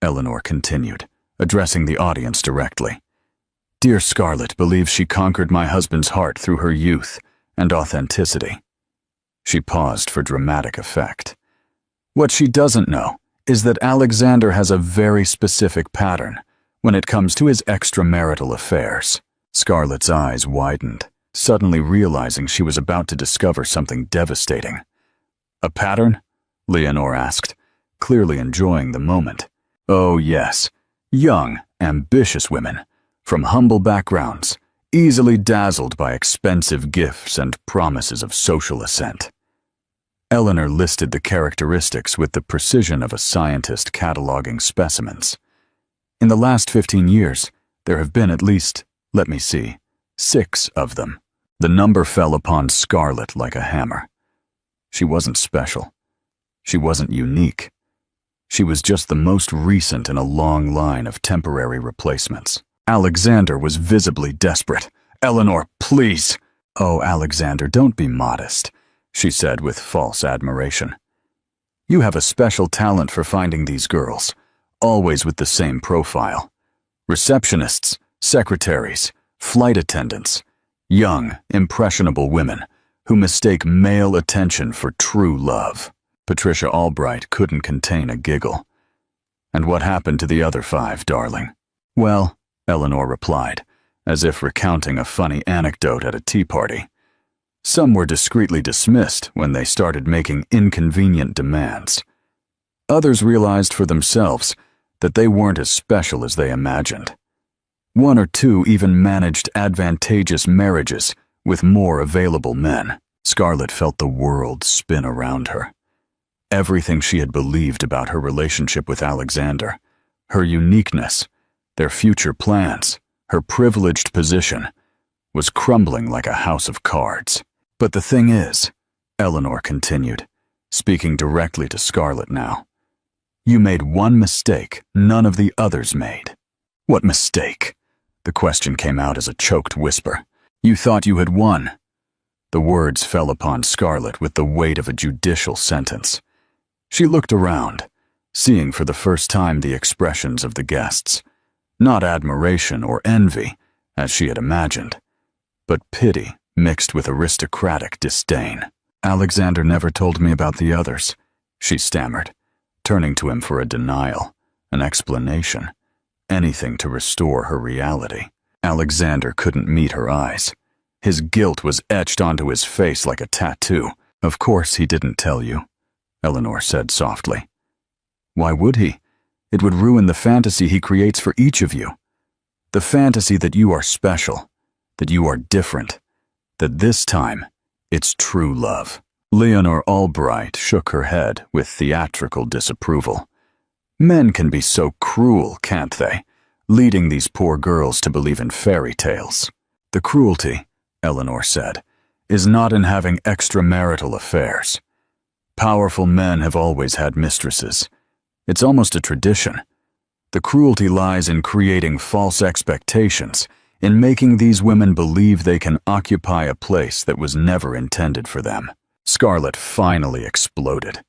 S1: Eleanor continued, addressing the audience directly, "Dear Scarlett believes she conquered my husband's heart through her youth and authenticity." She paused for dramatic effect. "What she doesn't know is that Alexander has a very specific pattern when it comes to his extramarital affairs." Scarlett's eyes widened, suddenly realizing she was about to discover something devastating. "A pattern?" Leonore asked, clearly enjoying the moment. "Oh yes, young, ambitious women, from humble backgrounds, easily dazzled by expensive gifts and promises of social ascent." Eleanor listed the characteristics with the precision of a scientist cataloging specimens. "In the last 15 years, there have been at least, let me see, 6 of them." The number fell upon Scarlett like a hammer. She wasn't special. She wasn't unique. She was just the most recent in a long line of temporary replacements. Alexander was visibly desperate. "Eleanor, please." "Oh, Alexander, don't be modest," she said with false admiration. "You have a special talent for finding these girls, always with the same profile. Receptionists, secretaries, flight attendants, young, impressionable women who mistake male attention for true love." Patricia Albright couldn't contain a giggle. "And what happened to the other 5, darling?" "Well," Eleanor replied, as if recounting a funny anecdote at a tea party, "some were discreetly dismissed when they started making inconvenient demands. Others realized for themselves that they weren't as special as they imagined. 1 or 2 even managed advantageous marriages with more available men." Scarlett felt the world spin around her. Everything she had believed about her relationship with Alexander, her uniqueness, their future plans, her privileged position, was crumbling like a house of cards. But the thing is, Eleanor continued, speaking directly to Scarlett now, you made one mistake none of the others made. What mistake? The question came out as a choked whisper. You thought you had won. The words fell upon Scarlett with the weight of a judicial sentence. She looked around, seeing for the first time the expressions of the guests. Not admiration or envy, as she had imagined, but pity mixed with aristocratic disdain. Alexander never told me about the others, she stammered, turning to him for a denial, an explanation, anything to restore her reality. Alexander couldn't meet her eyes. His guilt was etched onto his face like a tattoo. Of course he didn't tell you, Eleanor said softly. Why would he? It would ruin the fantasy he creates for each of you. The fantasy that you are special, that you are different, that this time it's true love. Leonor Albright shook her head with theatrical disapproval. Men can be so cruel, can't they, leading these poor girls to believe in fairy tales. The cruelty, Eleanor said, is not in having extramarital affairs. Powerful men have always had mistresses. It's almost a tradition. The cruelty lies in creating false expectations, in making these women believe they can occupy a place that was never intended for them. Scarlett finally exploded.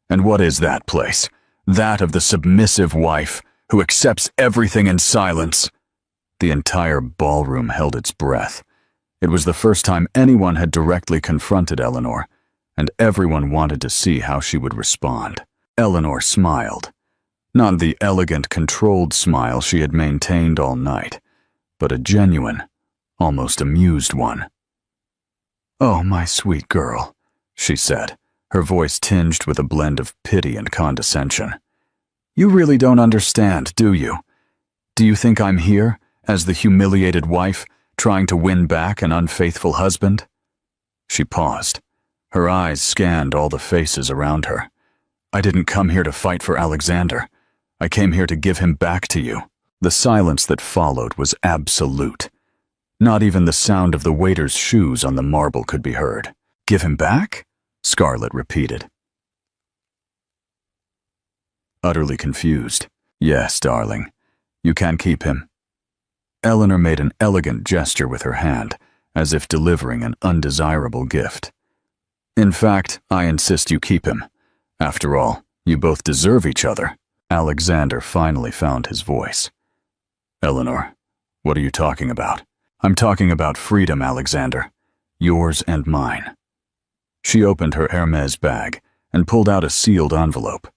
S1: And what is that place? That of the submissive wife who accepts everything in silence. The entire ballroom held its breath. It was the first time anyone had directly confronted Eleanor, and everyone wanted to see how she would respond. Eleanor smiled. Not the elegant, controlled smile she had maintained all night, but a genuine, almost amused one. "Oh, my sweet girl," she said, her voice tinged with a blend of pity and condescension. "You really don't understand, do you? Do you think I'm here, as the humiliated wife, trying to win back an unfaithful husband?" She paused. Her eyes scanned all the faces around her. "I didn't come here to fight for Alexander. I came here to give him back to you." The silence that followed was absolute. Not even the sound of the waiter's shoes on the marble could be heard. "Give him back?" Scarlett repeated. Utterly confused. "Yes, darling. You can keep him." Eleanor made an elegant gesture with her hand, as if delivering an undesirable gift. "In fact, I insist you keep him. After all, you both deserve each other." Alexander finally found his voice. "Eleanor, what are you talking about?" "I'm talking about freedom, Alexander. Yours and mine." She opened her Hermes bag and pulled out a sealed envelope.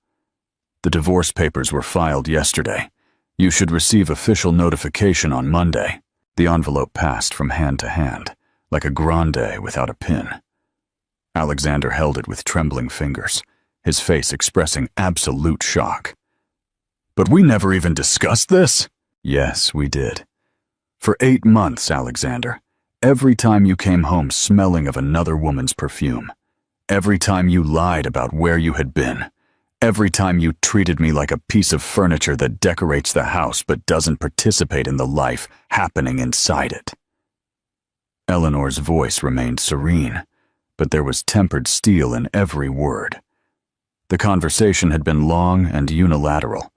S1: "The divorce papers were filed yesterday. You should receive official notification on Monday." The envelope passed from hand to hand, like a grande without a pin. Alexander held it with trembling fingers, his face expressing absolute shock. "But we never even discussed this?" "Yes, we did. For 8 months, Alexander, every time you came home smelling of another woman's perfume, every time you lied about where you had been, every time you treated me like a piece of furniture that decorates the house but doesn't participate in the life happening inside it." Eleanor's voice remained serene, but there was tempered steel in every word. The conversation had been long and unilateral,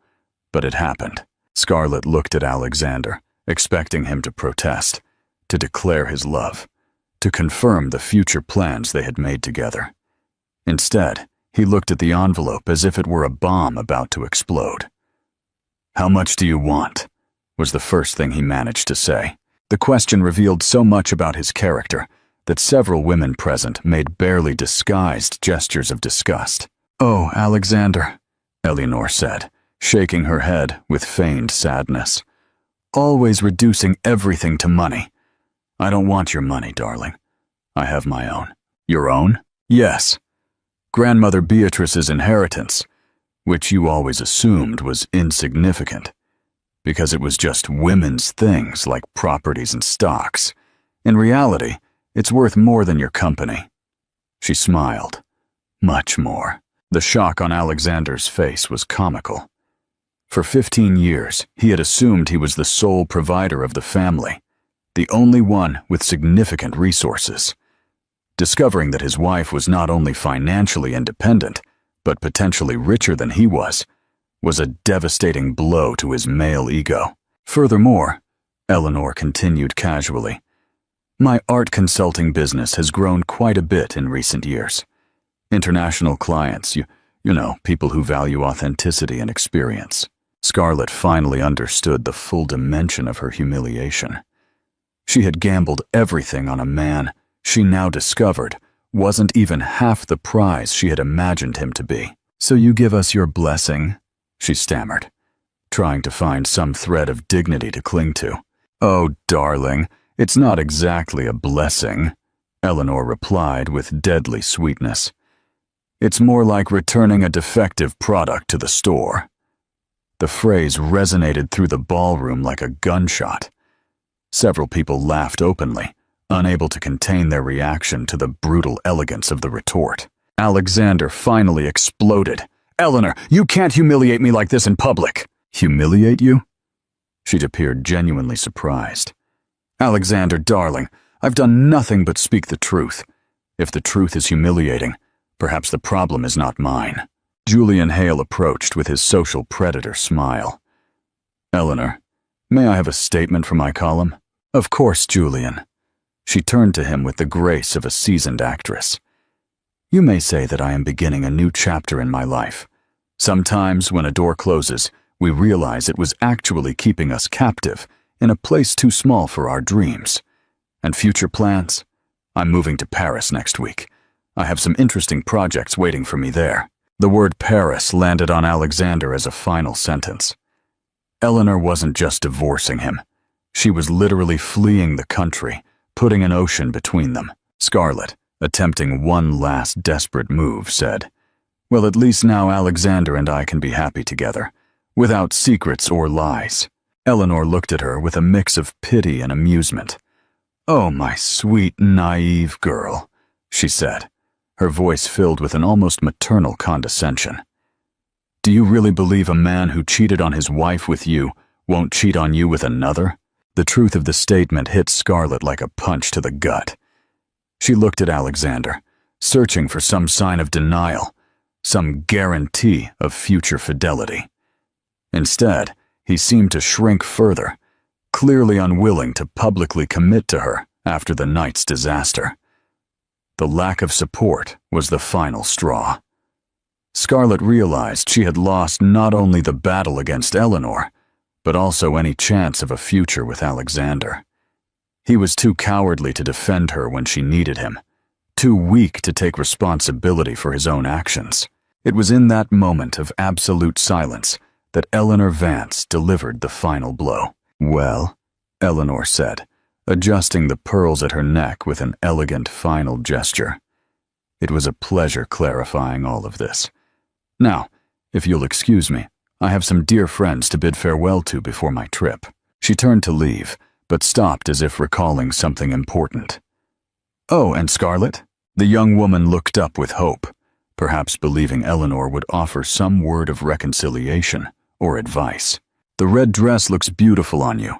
S1: but it happened. Scarlett looked at Alexander, expecting him to protest, to declare his love, to confirm the future plans they had made together. Instead, he looked at the envelope as if it were a bomb about to explode. "How much do you want?" was the first thing he managed to say. The question revealed so much about his character that several women present made barely disguised gestures of disgust. "Oh, Alexander," Eleanor said, shaking her head with feigned sadness. "Always reducing everything to money. I don't want your money, darling. I have my own." "Your own?" "Yes. Grandmother Beatrice's inheritance, which you always assumed was insignificant, because it was just women's things like properties and stocks. In reality, it's worth more than your company." She smiled. Much more. The shock on Alexander's face was comical. For 15 years, he had assumed he was the sole provider of the family, the only one with significant resources. Discovering that his wife was not only financially independent, but potentially richer than he was a devastating blow to his male ego. Furthermore, Eleanor continued casually, my art consulting business has grown quite a bit in recent years. International clients, you know, people who value authenticity and experience. Scarlett finally understood the full dimension of her humiliation. She had gambled everything on a man she now discovered wasn't even half the prize she had imagined him to be. So you give us your blessing, she stammered, trying to find some thread of dignity to cling to. Oh, darling, it's not exactly a blessing, Eleanor replied with deadly sweetness. It's more like returning a defective product to the store. The phrase resonated through the ballroom like a gunshot. Several people laughed openly, unable to contain their reaction to the brutal elegance of the retort. Alexander finally exploded. Eleanor, you can't humiliate me like this in public. Humiliate you? She'd appeared genuinely surprised. Alexander, darling, I've done nothing but speak the truth. If the truth is humiliating, perhaps the problem is not mine. Julian Hale approached with his social predator smile. Eleanor, may I have a statement for my column? Of course, Julian. She turned to him with the grace of a seasoned actress. You may say that I am beginning a new chapter in my life. Sometimes, when a door closes, we realize it was actually keeping us captive in a place too small for our dreams. And future plans? I'm moving to Paris next week. I have some interesting projects waiting for me there. The word Paris landed on Alexander as a final sentence. Eleanor wasn't just divorcing him. She was literally fleeing the country, putting an ocean between them. Scarlett, attempting one last desperate move, said, well, at least now Alexander and I can be happy together, without secrets or lies. Eleanor looked at her with a mix of pity and amusement. Oh, my sweet, naive girl, she said, her voice filled with an almost maternal condescension. Do you really believe a man who cheated on his wife with you won't cheat on you with another? The truth of the statement hit Scarlett like a punch to the gut. She looked at Alexander, searching for some sign of denial, some guarantee of future fidelity. Instead, he seemed to shrink further, clearly unwilling to publicly commit to her after the night's disaster. The lack of support was the final straw. Scarlett realized she had lost not only the battle against Eleanor, but also any chance of a future with Alexander. He was too cowardly to defend her when she needed him, too weak to take responsibility for his own actions. It was in that moment of absolute silence that Eleanor Vance delivered the final blow. Well, Eleanor said, adjusting the pearls at her neck with an elegant final gesture. It was a pleasure clarifying all of this. Now, if you'll excuse me, I have some dear friends to bid farewell to before my trip. She turned to leave, but stopped as if recalling something important. Oh, and Scarlett? The young woman looked up with hope, perhaps believing Eleanor would offer some word of reconciliation or advice. The red dress looks beautiful on you,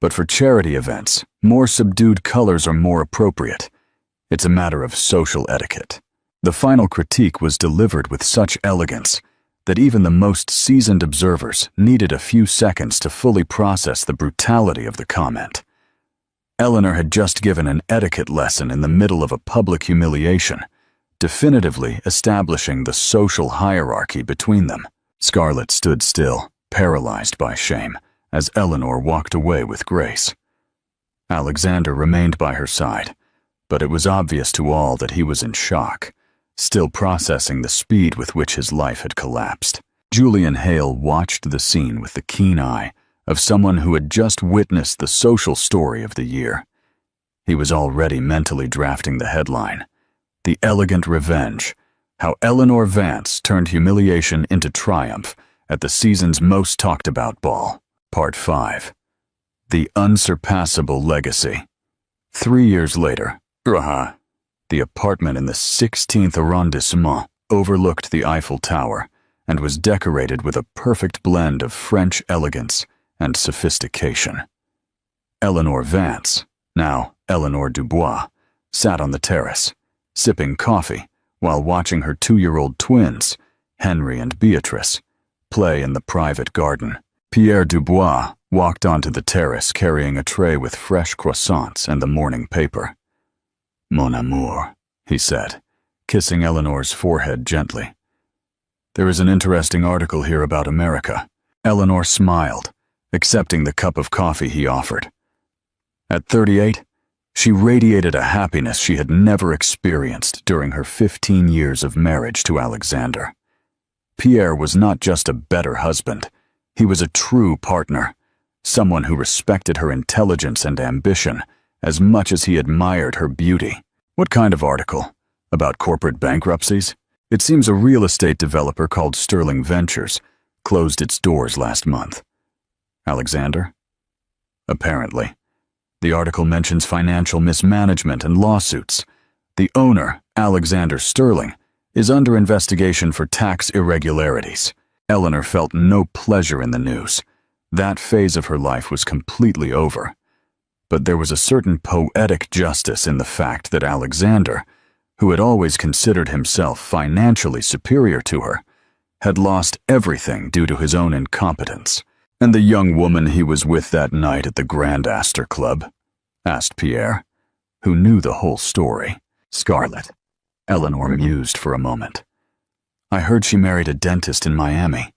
S1: but for charity events, more subdued colors are more appropriate. It's a matter of social etiquette. The final critique was delivered with such elegance that even the most seasoned observers needed a few seconds to fully process the brutality of the comment. Eleanor had just given an etiquette lesson in the middle of a public humiliation, definitively establishing the social hierarchy between them. Scarlett stood still, paralyzed by shame, as Eleanor walked away with grace. Alexander remained by her side, but it was obvious to all that he was in shock, still processing the speed with which his life had collapsed. Julian Hale watched the scene with the keen eye of someone who had just witnessed the social story of the year. He was already mentally drafting the headline, The Elegant Revenge, How Eleanor Vance Turned Humiliation into Triumph at the Season's Most Talked About Ball. Part 5. The Unsurpassable Legacy. 3 years later, the The apartment in the 16th arrondissement overlooked the Eiffel Tower and was decorated with a perfect blend of French elegance and sophistication. Eleanor Vance, now Eleanor Dubois, sat on the terrace, sipping coffee while watching her 2-year-old twins, Henry and Beatrice, play in the private garden. Pierre Dubois walked onto the terrace carrying a tray with fresh croissants and the morning paper. "Mon amour," he said, kissing Eleanor's forehead gently. "There is an interesting article here about America." Eleanor smiled, accepting the cup of coffee he offered. At 38, she radiated a happiness she had never experienced during her 15 years of marriage to Alexander. Pierre was not just a better husband, he was a true partner, someone who respected her intelligence and ambition as much as he admired her beauty. What kind of article? About corporate bankruptcies? It seems a real estate developer called Sterling Ventures closed its doors last month. Alexander? Apparently. The article mentions financial mismanagement and lawsuits. The owner, Alexander Sterling, is under investigation for tax irregularities. Eleanor felt no pleasure in the news. That phase of her life was completely over. But there was a certain poetic justice in the fact that Alexander, who had always considered himself financially superior to her, had lost everything due to his own incompetence. "And the young woman he was with that night at the Grand Astor Club?" asked Pierre, who knew the whole story. "Scarlett." Eleanor mused for a moment. "I heard she married a dentist in Miami.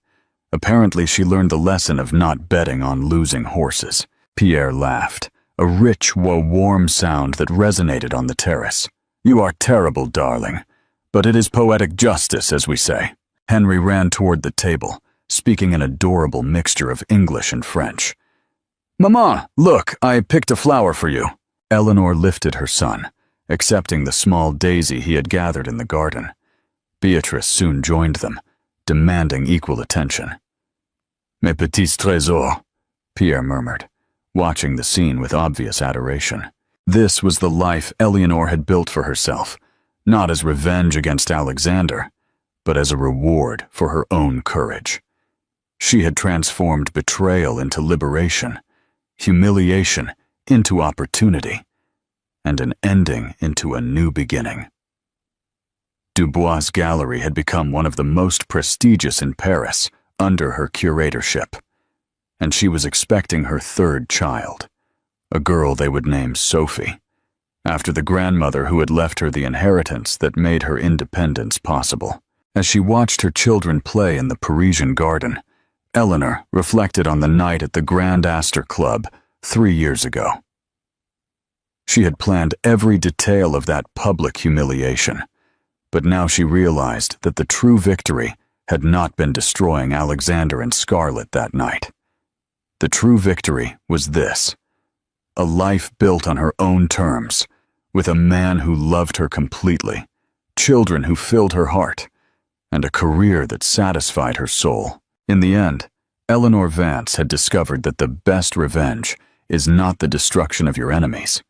S1: Apparently she learned the lesson of not betting on losing horses." Pierre laughed, a rich, warm sound that resonated on the terrace. "You are terrible, darling, but it is poetic justice, as we say." Henry ran toward the table, speaking an adorable mixture of English and French. "Mama, look, I picked a flower for you." Eleanor lifted her son, accepting the small daisy he had gathered in the garden. Beatrice soon joined them, demanding equal attention. "Mes petits trésors," Pierre murmured, watching the scene with obvious adoration. This was the life Eleanor had built for herself, not as revenge against Alexander, but as a reward for her own courage. She had transformed betrayal into liberation, humiliation into opportunity, and an ending into a new beginning. Dubois' gallery had become one of the most prestigious in Paris under her curatorship, and she was expecting her third child, a girl they would name Sophie, after the grandmother who had left her the inheritance that made her independence possible. As she watched her children play in the Parisian garden, Eleanor reflected on the night at the Grand Astor Club 3 years ago. She had planned every detail of that public humiliation, but now she realized that the true victory had not been destroying Alexander and Scarlett that night. The true victory was this: a life built on her own terms, with a man who loved her completely, children who filled her heart, and a career that satisfied her soul. In the end, Eleanor Vance had discovered that the best revenge is not the destruction of your enemies,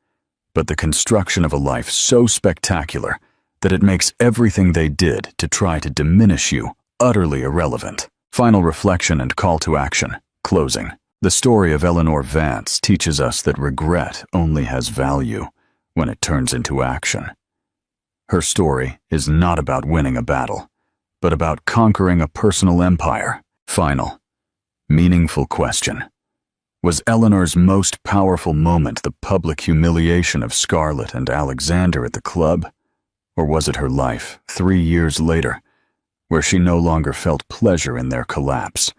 S1: but the construction of a life so spectacular that it makes everything they did to try to diminish you utterly irrelevant. Final reflection and call to action. Closing. The story of Eleanor Vance teaches us that regret only has value when it turns into action. Her story is not about winning a battle, but about conquering a personal empire. Final, meaningful question. Was Eleanor's most powerful moment the public humiliation of Scarlett and Alexander at the club? Or was it her life 3 years later, where she no longer felt pleasure in their collapse?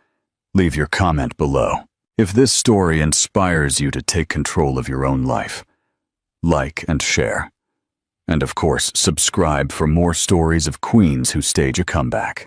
S1: Leave your comment below. If this story inspires you to take control of your own life, like and share. And of course, subscribe for more stories of queens who stage a comeback.